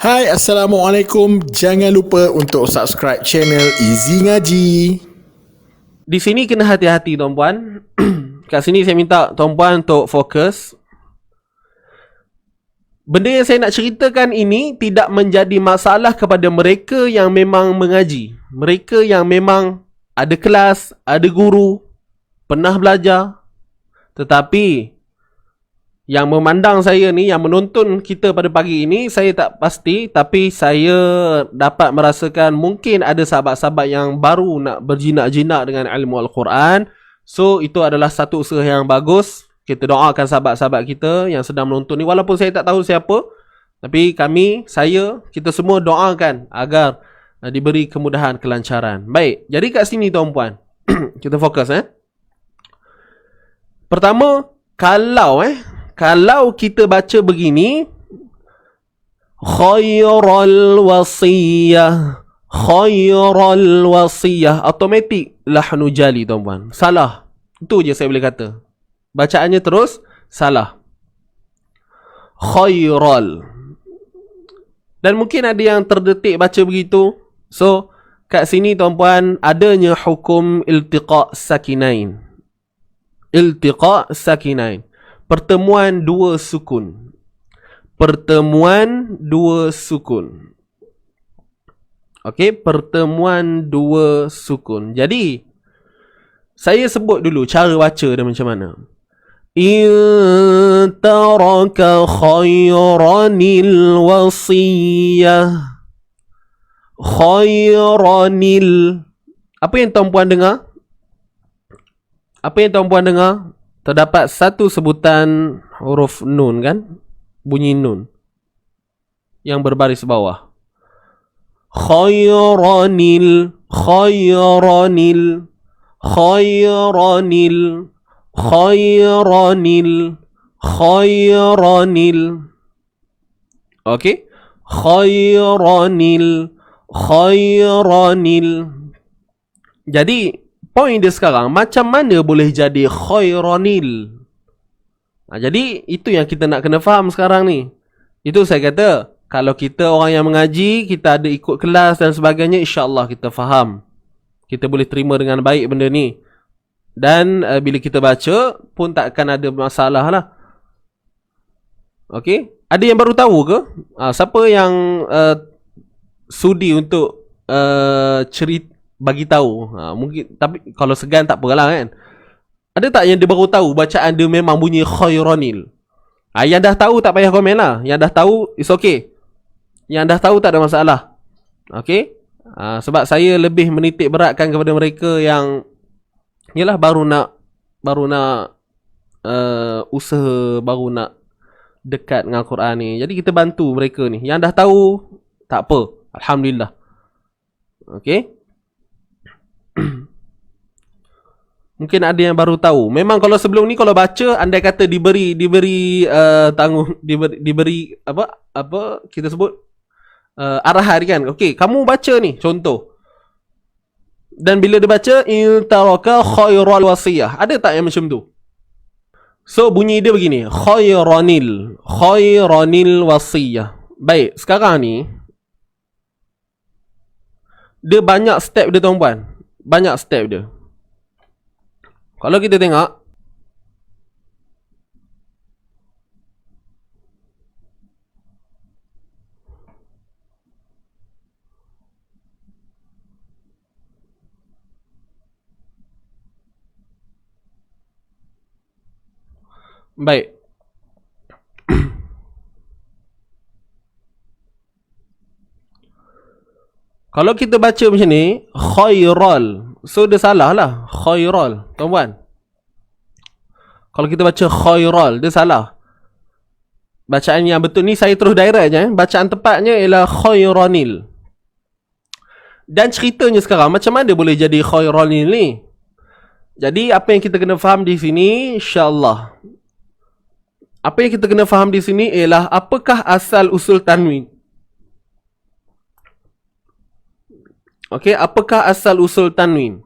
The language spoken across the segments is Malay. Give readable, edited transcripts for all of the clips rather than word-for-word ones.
Hai, Assalamualaikum. Jangan lupa untuk subscribe channel Easy Ngaji. Di sini kena hati-hati tuan-puan. Kat sini saya minta tuan-puan untuk fokus. Benda yang saya nak ceritakan ini tidak menjadi masalah kepada mereka yang memang mengaji. Mereka yang memang ada kelas, ada guru, pernah belajar. Tetapi yang memandang saya ni, yang menonton kita pada pagi ini, saya tak pasti. Tapi saya dapat merasakan mungkin ada sahabat-sahabat yang baru nak berjinak-jinak dengan ilmu Al-Quran. So, itu adalah satu usaha yang bagus. Kita doakan sahabat-sahabat kita yang sedang menonton ni. Walaupun saya tak tahu siapa, tapi kita semua doakan agar diberi kemudahan, kelancaran. Baik, jadi kat sini tuan-puan, kita fokus. Pertama, kalau kita baca begini, khairal wasiyah, automatik lahnu jali tuan-puan. Salah. Itu je saya boleh kata. Bacaannya terus salah. Khairal. Dan mungkin ada yang terdetik baca begitu. So, kat sini tuan-puan adanya hukum iltiqa' sakinain. Iltiqa' sakinain. Pertemuan dua sukun. Pertemuan dua sukun. Okey, pertemuan dua sukun. Jadi, saya sebut dulu cara baca dia macam mana. In taraka khairanil wasiyah. Khairanil. Apa yang tuan-puan dengar? Apa yang tuan-puan dengar? Terdapat satu sebutan huruf nun kan? Bunyi nun yang berbaris bawah. Khairanil. Khairanil. Khairanil. Khairanil. Khairanil. Okey? Khairanil. Khairanil. Jadi point dia sekarang, macam mana boleh jadi khairanil? Jadi, itu yang kita nak kena faham sekarang ni. Itu saya kata, kalau kita orang yang mengaji, kita ada ikut kelas dan sebagainya, insya-Allah kita faham. Kita boleh terima dengan baik benda ni. Dan bila kita baca, pun takkan ada masalah lah. Okey? Ada yang baru tahu ke? Siapa yang sudi untuk cerita, bagi tahu. Mungkin, tapi kalau segan tak apalah kan. Ada tak yang dia baru tahu bacaan dia memang bunyi khairanil? Yang dah tahu tak payah komen lah. Yang dah tahu it's okay. Yang dah tahu tak ada masalah. Okay? Sebab saya lebih menitik beratkan kepada mereka yang yalah baru nak usaha, baru nak dekat dengan Al-Quran ni. Jadi kita bantu mereka ni. Yang dah tahu tak apa, alhamdulillah. Okay? Mungkin ada yang baru tahu. Memang kalau sebelum ni kalau baca, andai kata diberi apa kita sebut arahan kan. Okey, kamu baca ni contoh. Dan bila dia baca in taraka khairal wasiyah, ada tak yang macam tu? So bunyi dia begini, khairanil wasiyah. Baik, sekarang ni dia banyak step dia tuan-puan. Banyak step dia. Kalau kita tengok, baik. Kalau kita baca macam ni, khairal. So dia salah lah. Khairal. Tuan-puan. Kalau kita baca khairal, dia salah. Bacaan yang betul ni saya terus direct je. Bacaan tepatnya ialah khairanil. Dan ceritanya sekarang, macam mana boleh jadi khairanil ni? Jadi apa yang kita kena faham di sini, insya-Allah. Apa yang kita kena faham di sini ialah apakah asal usul tanwin. Okey, apakah asal usul tanwin?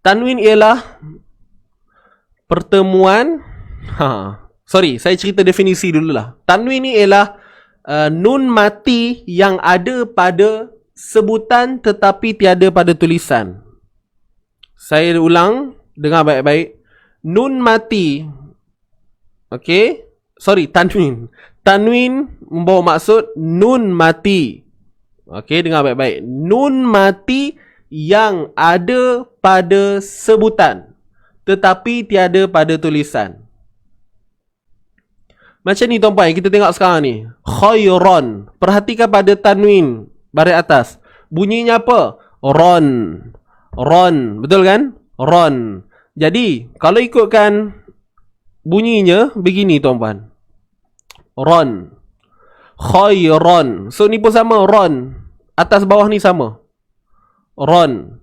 Tanwin ialah pertemuan. Sorry, saya cerita definisi dululah. Tanwin ni ialah nun mati yang ada pada sebutan tetapi tiada pada tulisan. Saya ulang, dengar baik-baik. Nun mati. Okey? Sorry, tanwin. Tanwin membawa maksud nun mati. Okey, dengar baik-baik. Nun mati yang ada pada sebutan tetapi tiada pada tulisan. Macam ni tuan-puan, kita tengok sekarang ni. Khairon. Perhatikan pada tanwin baris atas. Bunyinya apa? Ron. Ron. Betul kan? Ron. Jadi, kalau ikutkan bunyinya begini tuan-puan. Ron. Khairon. So ni pun sama. Ron. Atas bawah ni sama. Ron.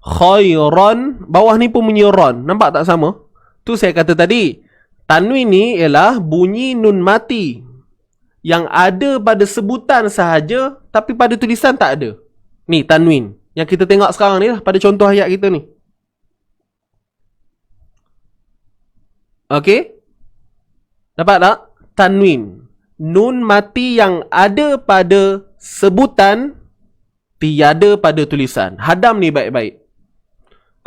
Khairon. Bawah ni pun bunyi ron. Nampak tak sama? Tu saya kata tadi. Tanwin ni ialah bunyi nun mati yang ada pada sebutan sahaja tapi pada tulisan tak ada. Ni tanwin yang kita tengok sekarang ni lah pada contoh ayat kita ni. Okey? Dapat tak? Tanwin. Nun mati yang ada pada sebutan tiada pada tulisan. Hadam ni baik-baik.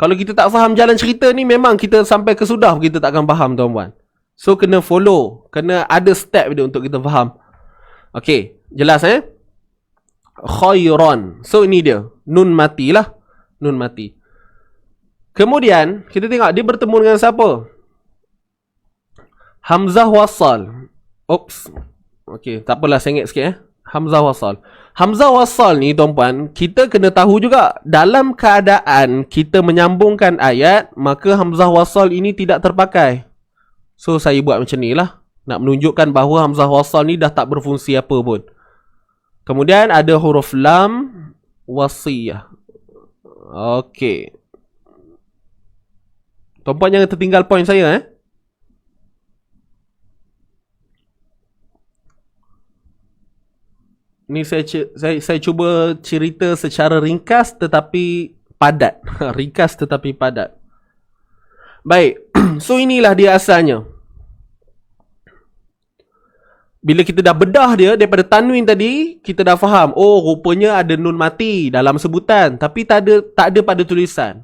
Kalau kita tak faham jalan cerita ni, memang kita sampai ke sudah kita tak akan faham tuan-puan. So kena follow, kena ada step dia untuk kita faham. Okey, jelas Khairon. So ini dia, nun mati lah. Nun mati. Kemudian kita tengok dia bertemu dengan siapa? Hamzah wasal. Oops. Okey, tak apalah, sengit sikit Hamzah wasal. Hamzah wasal ni tuan-puan, kita kena tahu juga dalam keadaan kita menyambungkan ayat, maka hamzah wasal ini tidak terpakai. So saya buat macam ni lah, nak menunjukkan bahawa hamzah wasal ni dah tak berfungsi apa pun. Kemudian ada huruf lam wasiyah. Okey. Tuan-puan jangan tertinggal poin saya Ni saya cuba cerita secara ringkas tetapi padat. Ringkas tetapi padat. Baik. So inilah dia asalnya. Bila kita dah bedah dia daripada tanwin tadi, kita dah faham. Oh, rupanya ada nun mati dalam sebutan tapi tak ada pada tulisan.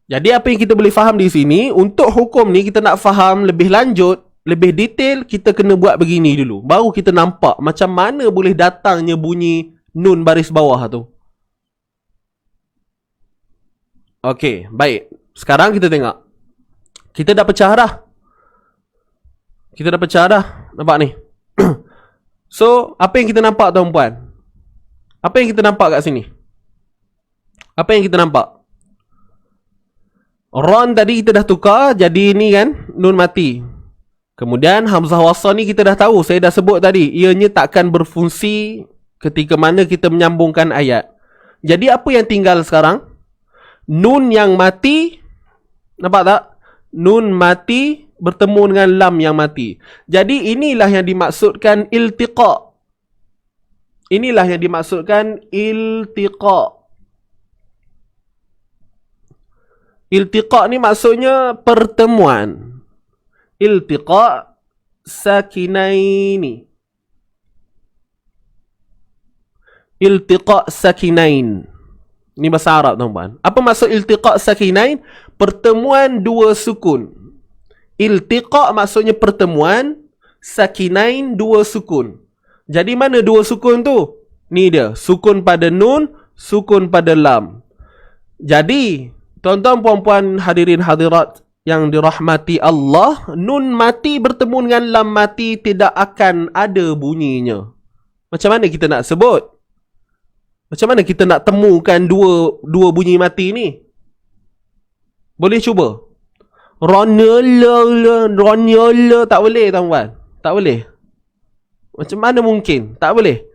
Jadi apa yang kita boleh faham di sini, untuk hukum ni kita nak faham lebih lanjut, lebih detail, kita kena buat begini dulu. Baru kita nampak macam mana boleh datangnya bunyi nun baris bawah tu. Okey, baik. Sekarang kita tengok. Kita dah pecah dah. Kita dah pecah dah. Nampak ni? So, apa yang kita nampak tuan-puan? Apa yang kita nampak kat sini? Apa yang kita nampak? Ron tadi kita dah tukar jadi ni kan, nun mati. Kemudian hamzah wasal ni kita dah tahu, saya dah sebut tadi, ianya takkan berfungsi ketika mana kita menyambungkan ayat. Jadi apa yang tinggal sekarang? Nun yang mati, nampak tak? Nun mati bertemu dengan lam yang mati. Jadi inilah yang dimaksudkan iltiqa. Inilah yang dimaksudkan iltiqa. Iltiqa ni maksudnya pertemuan. Iltiqa sakinaini. Iltiqa sakinain. Ini bahasa Arab tuan-tuan. Apa maksud iltiqa sakinain? Pertemuan dua sukun. Iltiqa maksudnya pertemuan, sakinain dua sukun. Jadi mana dua sukun tu? Ni dia, sukun pada nun, sukun pada lam. Jadi, tuan-tuan puan-puan hadirin hadirat yang dirahmati Allah, nun mati bertemu dengan lam mati tidak akan ada bunyinya. Macam mana kita nak sebut? Macam mana kita nak temukan dua bunyi mati ni? Boleh cuba? Ronyola tak boleh tuan-tuan. Tak boleh. Macam mana mungkin? Tak boleh.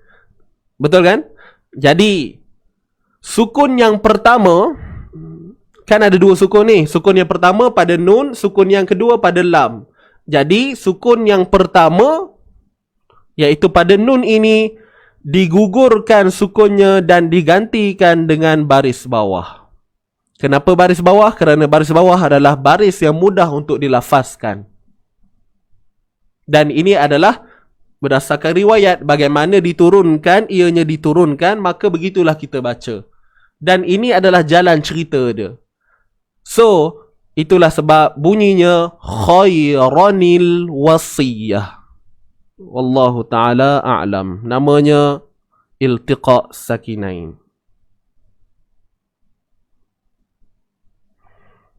Betul kan? Jadi sukun yang pertama, kan ada dua sukun ni. Sukun yang pertama pada nun, sukun yang kedua pada lam. Jadi sukun yang pertama, iaitu pada nun ini, digugurkan sukunnya dan digantikan dengan baris bawah. Kenapa baris bawah? Kerana baris bawah adalah baris yang mudah untuk dilafazkan. Dan ini adalah berdasarkan riwayat bagaimana diturunkan, ianya diturunkan, maka begitulah kita baca. Dan ini adalah jalan cerita dia. So, itulah sebab bunyinya khairanil wasiyah. Wallahu ta'ala a'lam. Namanya iltiqa sakinain.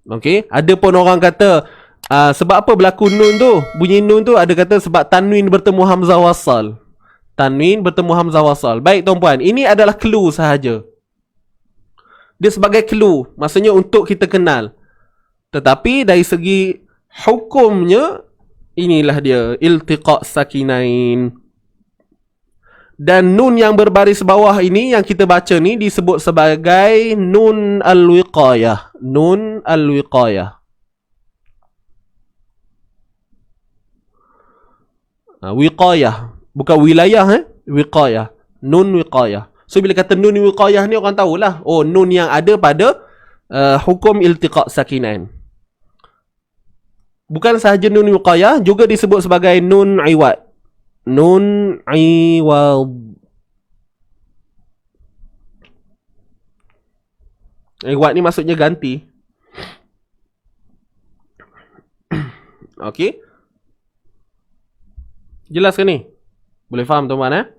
Okey, ada pun orang kata sebab apa berlaku nun tu? Bunyi nun tu ada kata sebab tanwin bertemu hamzah wasal. Tanwin bertemu hamzah wasal. Baik tuan-puan, ini adalah clue sahaja. Dia sebagai clue, maksudnya untuk kita kenal. Tetapi dari segi hukumnya, inilah dia, iltiqa sakinain. Dan nun yang berbaris bawah ini yang kita baca ni disebut sebagai nun al-wiqayah. Nun al-wiqayah. Wiqayah, bukan wilayah, wiqayah. Nun wiqayah. So bila kata nun wiqayah ni orang tahulah, oh nun yang ada pada hukum iltiqa sakinain. Bukan sahaja nun wiqayah, juga disebut sebagai nun iwad. Nun iwad. Iwad ni maksudnya ganti. Okey. Jelas ke ni? Boleh faham tuan-tuan